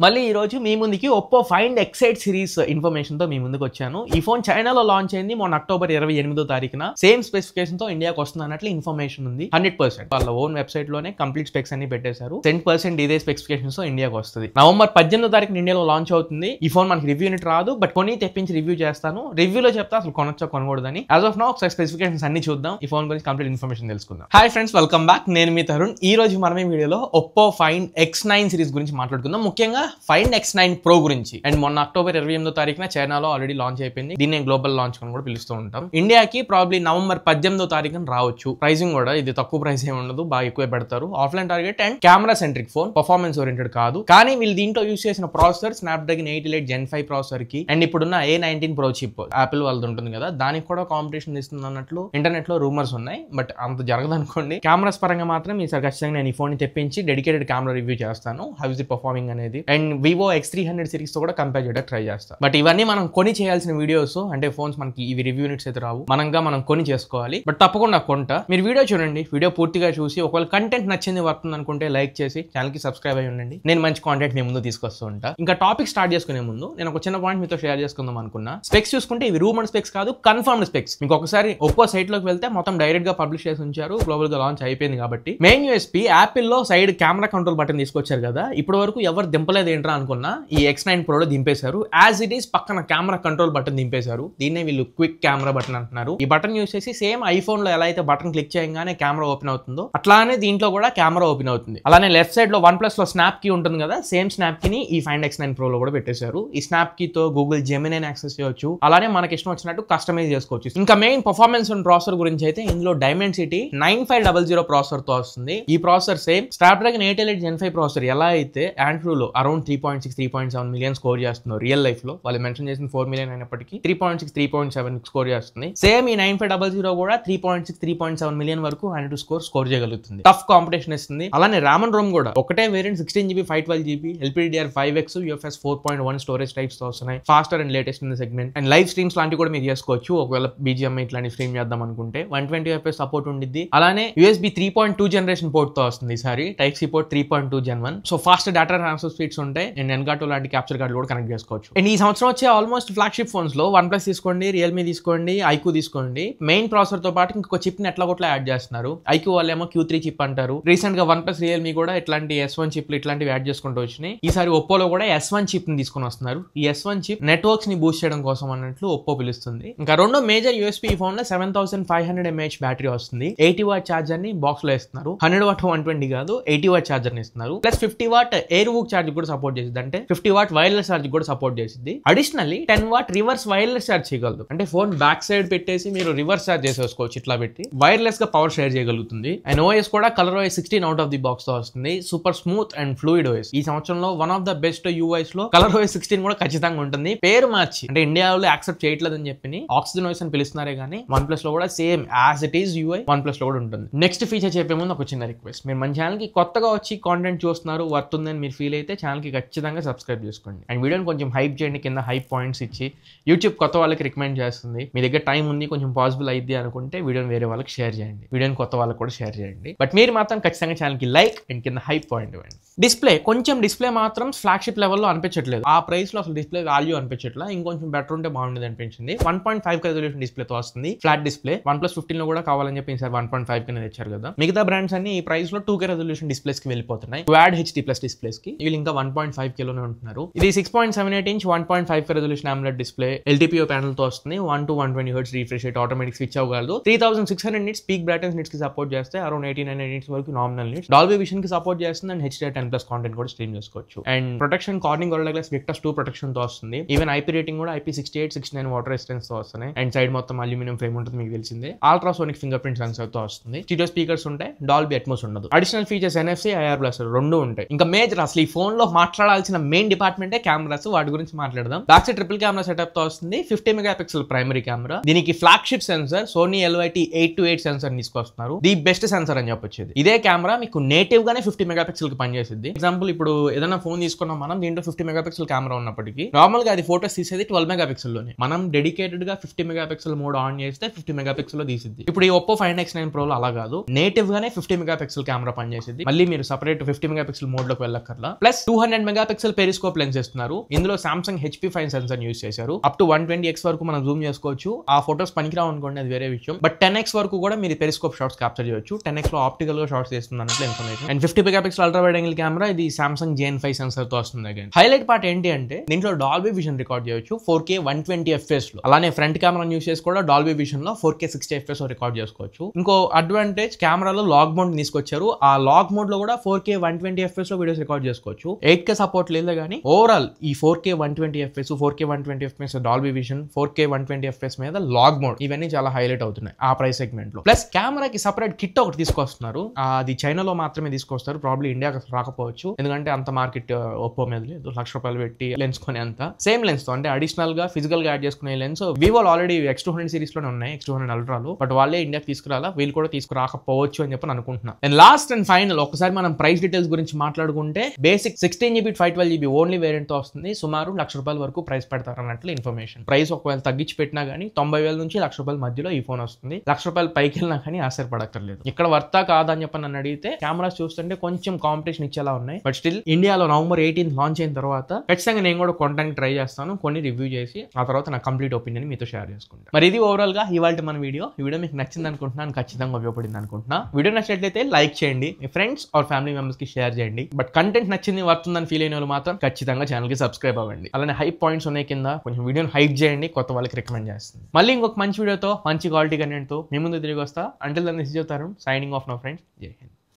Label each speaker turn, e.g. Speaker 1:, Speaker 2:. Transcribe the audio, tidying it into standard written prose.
Speaker 1: మళ్ళీ ఈ రోజు మీ ముందుకి ఒప్పో ఫైండ్ ఎక్స్8 సిరీస్ ఇన్ఫర్మేషన్ తో మీ ముందుకు వచ్చాను. ఈ ఫోన్ చైనాలో లాంచ్ అయింది మొన్న అక్టోబర్ 28వ తారీఖున. సేమ్ స్పెసిఫికేషన్ తో ఇండియాకి వస్తుంది అన్నట్లు ఇన్ఫర్మేషన్ ఉంది. 100% వాళ్ళ ఓన్ వెబ్సైట్ లోనే కంప్లీట్ స్పెక్స్ అన్ని పెట్టేశారు. 10% ఇదే స్పెసిఫికేషన్స్ తో ఇండియాకి వస్తుంది. నవంబర్ 18వ తారీఖున ఇండియాలో లాంచ్ అవుతుంది. ఈ ఫోన్ మనకి రివ్యూ యూనిట్ రాదు, బట్ కొని తెప్పించి రివ్యూ చేస్తాను. రివ్యూలో చెప్తా అసలు కొనొచ్చా కొనకూడదని. యాజ్ ఆఫ్ నౌ ఒకసారి స్పెసిఫికేషన్స్ అన్ని చూద్దాం. ఈ ఫోన్ గురించి కంప్లీట్ ఇన్ఫర్మేషన్ తెలుసుకుందాం. Hi friends, welcome back. నేను మీ తరుణ్. ఈ రోజు మనం ఈ వీడియోలో ఒప్పో ఫైండ్ X9 సిరీస్ గురించి మాట్లాడుకుందాం. ముఖ్యంగా ఫైండ్ X9 Pro గురించి. అండ్ మొన్న అక్టోబర్ 28వ తారీఖున చైనాలో ఆల్రెడీ లాంచ్ అయిపోయింది. దీన్ని గ్లోబల్ లాంచ్ అని కూడా పిలుస్తూ ఉంటాం. ఇండియాకి ప్రాబ్లీ నవంబర్ 18వ తారీఖున రావచ్చు. ప్రైసింగ్ కూడా ఇది తక్కువ ప్రైస్ ఏమి ఉండదు, బాగా ఎక్కువ పెడతారు. Offline target and camera centric phone, performance oriented కాదు. కానీ వీళ్ళు దీంట్లో యూస్ చేసిన ప్రాసెసర్ స్నాప్డ్రాగన్ 888 Gen 5 ప్రాసెసర్ కి అండ్ ఇప్పుడున్న A19 Pro చిప్ యాపిల్ వాళ్ళది ఉంటుంది కదా, దానికి కూడా కాంపిటీషన్ ఇస్తుంది అన్నట్లు ఇంటర్నెట్ లో రూమర్స్ ఉన్నాయి. బట్ అంత జరగదు అనుకోండి. కెమెరాస్ పరంగా మాత్రం ఈసారి ఖచ్చితంగా నేను ఈ ఫోన్ ని తెప్పించి డెడికేటెడ్ కెమెరా రివ్యూ చేస్తాను. హౌ ఇస్ ది పర్ఫార్మింగ్ అనేది. అండ్ వివో X300 సిరీస్ తో కూడా కంపేర్ చేయడానికి ట్రై చేస్తాను. బట్ ఇవన్నీ మనం కొని చేయాల్సిన వీడియోస్, అంటే ఫోన్స్ మనకి ఇవి రివ్యూ యూనిట్స్ అయితే రావు, మనం కొని చేసుకోవాలి. బట్ తప్పకుండా కొంటా. మీరు వీడియో చూడండి, వీడియో పూర్తిగా చూసి ఒకవేళ కంటెంట్ నచ్చింది వర్తుంది అనుకుంటే లైక్ చేసి ఛానల్ కి సబ్స్క్రైబ్ అయ్యి ఉండండి. నేను మంచి కాంటెంట్ మీ ముందు తీసుకొస్తూ ఉంటా. ఇంకా టాపిక్ స్టార్ట్ చేసుకునే ముందు నేను ఒక చిన్న పాయింట్ మీతో షేర్ చేసుకుందాం అనుకున్నా. స్పెక్స్ చూసుకుంటే ఇవి రూమర్డ్ స్పెక్స్ కాదు, కన్ఫర్మ్డ్ స్పెక్స్. మీకు ఒకసారి ఒప్పో సైట్ లోకి వెళ్తే మొత్తం డైరెక్ట్ గా పబ్లిష్ చేసి ఉంచారు. గ్లోబల్ గా లాంచ్ అయిపోయింది కాబట్టి. మెయిన్ యూఎస్పీ యాపిల్ లో సైడ్ కెమెరా కంట్రోల్ బటన్ తీసుకొచ్చారు కదా, ఇప్పటి వరకు ఎవరు దింపలేదు ఏంట్రా అనుకున్నా ఈ X9 Pro లో దింపేశారు. యాజ్ ఇట్ ఈస్ పక్కన కెమెరా కంట్రోల్ బటన్ దింపేశారు. దీన్నే వీళ్ళు క్విక్ కెమెరా బటన్ అంటున్నారు. ఈ బటన్ యూస్ చేసి సేమ్ ఐఫోన్ లో ఎలా అయితే బటన్ క్లిక్ చేయగానే కెమెరా ఓపెన్ అవుతుందో అట్లానే దీంట్లో కూడా కెమెరా ఓపెన్ అవుతుంది. అలానే లెఫ్ట్ సైడ్ లో OnePlus లో స్నాప్ కీ ఉంటుంది కదా, సేమ్ స్నాప్ కీని ఈ ఫైండ్ X9 Pro లో కూడా పెట్టేశారు. ఈ స్నాప్ కీతో గూగుల్ జెమినీ యాక్సెస్ చేయొచ్చు. అలానే మనకి ఇష్టం వచ్చినట్టు కస్టమైజ్ చేసుకోవచ్చు. ఇంకా మెయిన్ పర్ఫార్మెన్స్ అండ్ ప్రాసెసర్ గురించి అయితే ఇందులో డైమెన్సిటీ 9500 ప్రాసెసర్ తో వస్తుంది. ఈ processor same Snapdragon 888 Gen 5 processor ఎలా అయితే ఆండ్రాయిడ్ లో అరౌండ్ 3.6-3.7 మిలియన్ స్కోర్ చేస్తున్నారు రియల్ లైఫ్ లో. వాళ్ళు మెన్షన్ చేసిన 4 మిలియన్ అయినప్పటికీ 3.6-3.7 స్కోర్ చేస్తుంది. సేమ్ ఈ 9500 కూడా 3.6-3.7 మిలియన్ వరకు 100 స్కోర్ చేయగలుగుతుంది. టఫ్ కాంపిటీషన్ ఇస్తుంది. అలానే RAM and ROM కూడా ఒకటే variant 16GB 512GB LPDDR5X UFS 4.1 storage types తో వస్తున్నాయి. Faster and latest in the segment. And live streams లాంటివి కూడా మీరు చేసుకోవచ్చు. ఒకవేళ BGMI ఇట్లాంటి స్ట్రీమ్ చేద్దాం అనుకుంటే 120 FPS సపోర్ట్ ఉండిద్ది. అలానే USB 3.2 జనరేషన్ పోర్ట్ తో వస్తుంది. ఈసారి type C port 3.2 Gen 1. So fast data transfer speeds ఉంటాయి. అండ్ Elgato లాంటి క్యాప్చర్ కార్డు కూడా కనెక్ట్ చేసుకోవచ్చు. అండ్ ఈ సంవత్సరం వచ్చే ఆల్మోస్ట్ ఫ్లాగ్షిప్ ఫోన్స్ లో OnePlus తీసుకోండి, రియల్మీ తీసుకోండి, ఐక్యూ తీసుకోండి, మెయిన్ ప్రాసెసర్ తో పాటు ఇంకొక చిప్ ని ఎట్లా కొట్లా యాడ్ చేస్తున్నారు. ఐక్యూ వాళ్ళేమో Q3 చిప్ అంటారు. రీసెంట్ గా OnePlus రియల్మీ కూడా ఇట్లాంటి S1 చిప్లు ఇట్లాంటివి యాడ్ చేసుకుంటూ వచ్చినాయి. ఈసారి ఒప్పోలో కూడా S1 చిప్ ని తీసుకొని వస్తున్నారు. ఈ S1 చిప్ నెట్వర్క్స్ ని బూస్ట్ చేయడం కోసం అన్నట్లు ఒప్పో పిలుస్తుంది. ఇంకా రెండో మేజర్ యూఎస్పీ ఫోన్ లో 7500 mAh బ్యాటరీ వస్తుంది. 80W చార్జర్ ని బాక్స్ లో ఇస్తున్నారు. 100W 120 కాదు, 80W చార్జర్ ని ఇస్తున్నారు. Plus 50W air book charge కూడా సపోర్ట్ చేసింది. అంటే 50W వైర్లెస్ చార్జ్ కూడా సపోర్ట్ చేసింది. Additionally 10W reverse wireless charge చేయగలదు. అంటే ఫోన్ బ్యాక్ సైడ్ పెట్టేసి మీరు రివర్స్ చార్జ్ చేసేసుకోవచ్చు. ఇట్లా పెట్టి వైర్లెస్ గా పవర్ షేర్ చేయగలుగుతుంది. అండ్ OS కూడా ColorOS 16 out of the box తో వస్తుంది. Super smooth and fluid OS. ఈ సంవత్సరంలో one of the best UIs లో ColorOS 16 కూడా ఖచ్చితంగా ఉంటుంది. పేరు మార్చి అంటే ఇండియాలో యాక్సెప్ట్ చేయట్లేదని చెప్పి ఆక్సిజన్ OS అని పిలుస్తున్నారే కానీ OnePlus లో కూడా same as it is UI OnePlus లో కూడా ఉంటుంది. నెక్స్ట్ ఫీచర్ చెప్పే ముందు ఒక చిన్న రిక్వెస్ట్. మీరు మన ఛానల్ కి కొత్తగా వచ్చి కాంటెంట్ చూస్తున్నారు, వర్త్ ఉందని మీరు ఫీల్ అయితే ఛానల్ కి ఖచ్చితంగా సబ్స్క్రైబ్ చేసుకోండి. అండ్ వీడియోని కొంచెం హైప్ చేయండి, కింద హైప్ పాయింట్స్ ఇచ్చి. యూట్యూబ్ కొత్త వాళ్ళకి రికమెండ్ చేస్తుంది. మీ దగ్గర టైం ఉంది, కొంచెం పాసిబుల్ అయింది అనుకుంటే వీడియోని వేరే వాళ్ళకి షేర్ చేయండి. వీడియోని కొత్త వాళ్ళకి కూడా షేర్ చేయండి. బట్ మీరు మాత్రం ఖచ్చితంగా ఛానల్ కి లైక్ అండ్ కింద హైప్ పాయింట్ ఇవ్వండి. డిస్ప్లే మాత్రం ఫ్లాగ్షిప్ లెవెల్లో అనిపించట్లేదు. ఆ ప్రైస్ లో అసలు డిస్ప్లే వాల్యూ అనిపించట్లా. ఇంకొంచెం బెటర్ ఉంటే బాగుండేది అనిపించింది. 1.5K రెజల్యూషన్ డిస్ప్లే తో వస్తుంది. Flat display. OnePlus 15 లో కూడా కావాలని చెప్పి ఈసారి 1.5K తెచ్చారు కదా. మిగతా బ్రాండ్స్ అన్ని ఈ ప్రైస్ లో 2K రెజల్యూషన్ డిస్ప్లేస్ కి వెళ్ళిపోతున్నాయి. Quad HD+ డిస్ప్లేస్ కి వీళ్ళు ఇంకా 1.5K లోనే ఉంటున్నారు. ఇది 6.78 inch 1.5K resolution AMOLED display. LTPO panel తో వస్తుంది. 1 to 120 Hz refresh rate, automatic switch అవ్వగలదు. 3600 nits పీక్ బ్రైట్నెస్ నిట్స్ కి సపోర్ట్ చేస్తే అరౌండ్ 89 nits వరకు నామినల్ నిట్స్. డాల్బీ విజన్ కి సపోర్ట్ చేస్తుంది. అండ్ HDR10+ కాంటెంట్ కూడా స్ట్రీమ్ చేసుకోవచ్చు. And protection Corning Gorilla glass Victus 2 protection తో వస్తుంది. ఈవెన్ IP రేటింగ్ కూడా IP68, 69 వాటర్ రెసిస్టెన్స్ తో వస్తున్నాయి. అండ్ సైడ్ మొత్తం అల్యూమినియం ఫ్రేమ్ ఉంటుంది, మీకు తెలిసిందే. అల్ట్రాసోనిక్ ఫింగర్ ప్రింట్ సెన్సర్ తో వస్తుంది. స్టీరియో స్పీకర్స్ ఉంటాయి. డాల్బీ అట్మోస్ ఉండదు. Additional features NFC, IR blaster రెండు ఉంటాయి. ఇంకా మేజర్ అసలు ఈ ఫోన్ లో మాట్లాడాల్సిన మెయిన్ డిపార్ట్మెంటే కెమెరాస్. వాటి గురించి మాట్లాడదాం. Back side triple camera setup తో వస్తుంది. 50 మెగాపిక్సెల్ ప్రైమరీ కెమెరా. దీనికి flagship sensor Sony LYT 828 sensor తీసుకొస్తున్నారు. ది బెస్ట్ సెన్సర్ అని చెప్పొచ్చు. ఇదే కెమెరా మీకు నేటివ్ గానే 50 మెగాపిక్సెల్ కి పనిచేసింది. ఎగ్జాంపుల్ ఇప్పుడు ఏదైనా ఫోన్ తీసుకున్నాం మనం, దీంట్లో 50 మెగాపిక్సెల్ కెమెరా ఉన్నప్పటికీ నార్మల్ గా అది ఫోటోస్ తీసేది 12 మెగాపిక్సెల్ లోనే. మనం డెడికేటెడ్ గా 50 మెగాపిక్సెల్ మోడ్ ఆన్ చేస్తే 50 మెగాపిక్సెల్ లో తీసిద్ది. ఇప్పుడు ఈ ఒప్పో ఫైండ్ X9 Pro లో అలా కాదు. నేటివ్ గానే 50 మెగాపిక్సెల్ కెమెరా పనిచేసింది. మళ్ళీ మీరు సపరేట్ 50 మెగాపిక్సెల్ మోడ్ లోకి వెళ్ళక్కర్లా. ప్లస్ 200 200 మెగాపిక్సెల్ పెరిస్కోప్ లెన్స్ ఇస్తున్నారు. ఇందులో సామ్సంగ్ HP5 సెన్సర్ యూస్ చేశారు. అప్ టు 120x వరకు మనం జూమ్ చేసుకోవచ్చు. ఆ ఫోటోస్ పనికిరావు అనుకోండి, అది వేరే విషయం. బట్ 10x వరకు కూడా మీరు పెరిస్కోప్ షాట్స్ క్యాప్చర్ చేయొచ్చు. 10x లో ఆప్టికల్ గా షాట్స్ చేస్తుంది అన్నట్లు information. And 50 megapixel ultra wide angle camera, ఇది సామ్సంగ్ JN5 సెన్సర్ తో వస్తుంది. అగైన్ హైలైట్ పార్ట్ ఏంటి అంటే దీంట్లో డాల్బీ విజన్ రికార్డ్ చేయొచ్చు 4K 120 FPS లో. అలానే ఫ్రంట్ కెమెరా యూస్ చేసి కూడా డాల్బీ విజన్ లో 4K 60 FPS లో రికార్డ్ చేసుకోవచ్చు. ఇంకో అడ్వాంటేజ్, కెమెరాలో లాగ్ మోడ్ తీసుకొచ్చారు. ఆ లాగ్ మోడ్ లో కూడా 4K 120 FPS లో వీడియోస్ రికార్డ్ చేసుకోవచ్చు. 8K సపోర్ట్ లేదు కానీ ఓవరాల్ ఈ 4K 120 FPS, 4K 120 FPS Dolby vision, 4K 120 FPS మీద లాగ్ మోడ్, ఇవన్నీ చాలా హైలైట్ అవుతున్నాయి ఆ ప్రైస్ సెగ్మెంట్ లో. ప్లస్ కెమెరాకి సపరేట్ కిట్ ఒకటి తీసుకొస్తున్నారు. అది చైనాలో మాత్రమే తీసుకొస్తారు, ప్రాబ్లీ ఇండియాకి రాకపోవచ్చు. ఎందుకంటే అంత మార్కెట్ ఒప్పో మీద లేదు. ₹1,00,000 పెట్టి లెన్స్ కొనే అంత సేమ్ లెన్స్ తో, అంటే అడిషనల్ గా ఫిజికల్ గా యాడ్ చేసుకునే lens Vivo already X200 series లోనే ఉన్నాయి, X200 అల్ట్రాలో. బట్ వాళ్ళే ఇండియాకి తీసుకురాలా, వీళ్ళు కూడా తీసుకురాకపోవచ్చు అని చెప్పి అనుకుంటున్నా. అండ్ లాస్ట్ అండ్ ఫైనల్ ఒకసారి మనం ప్రైస్ డీటెయిల్స్ గురించి మాట్లాడుకుంటే, basic 16GB 512GB only variant తో వస్తుంది. సుమారు ₹1,00,000 వరకు ప్రైస్ పెడతారు అన్నట్లు ఇన్ఫర్మేషన్. ప్రైస్ ఒకవేళ తగ్గించి పెట్టినా గానీ 90,000 నుంచి ₹1,00,000 మధ్యలో ఈ ఫోన్ వస్తుంది. ₹1,00,000 పైకి వెళ్ళినా కానీ ఆశ్చర్యపడక్కర్లేదు. ఇక్కడ వర్తా కాదా అని చెప్పి నన్ను అడిగితే, కెమెరాస్ చూస్తుంటే కొంచెం కాంపిటీషన్ ఇచ్చేలా ఉన్నాయి. బట్ స్టిల్ ఇండియాలో November 18 లాంచ్ అయిన తర్వాత ఖచ్చితంగా నేను కూడా కొనడానికి ట్రై చేస్తాను. కొన్ని రివ్యూ చేసి ఆ తర్వాత నా కంప్లీట్ ఒపీనియన్ మీతో షేర్ చేసుకుంటాను. మరి ఇది ఓవరాల్ గా ఇవాళ మన వీడియో. ఈ వీడియో మీకు నచ్చింది అనుకుంటున్నాను, ఖచ్చితంగా ఉపయోగపడింది అనుకుంటున్నా. వీడియో నచ్చినట్లయితే లైక్ చేయండి, మీ ఫ్రెండ్స్ ఆర్ ఫ్యామిలీ మెంబర్స్ కి షేర్ చేయండి. బట్ కంటెంట్ నచ్చింది, వర్తుందని ఫీల్ అయిన వాళ్ళు మాత్రం ఖచ్చితంగా ఛానల్ కి సబ్స్క్రైబ్ అవ్వండి. అలానే హైప్ పాయింట్స్ ఉన్నాయి కింద, కొంచెం వీడియోని హైప్ చేయండి, కొత్త వాళ్ళకి రికమెండ్ చేస్తుంది. మళ్ళీ ఇంకొక మంచి వీడియోతో, మంచి క్వాలిటీ కంటెంట్ తో మీ ముందు తిరిగి వస్తా. Until then this is your Tarun, signing off now friends. జై హింద్.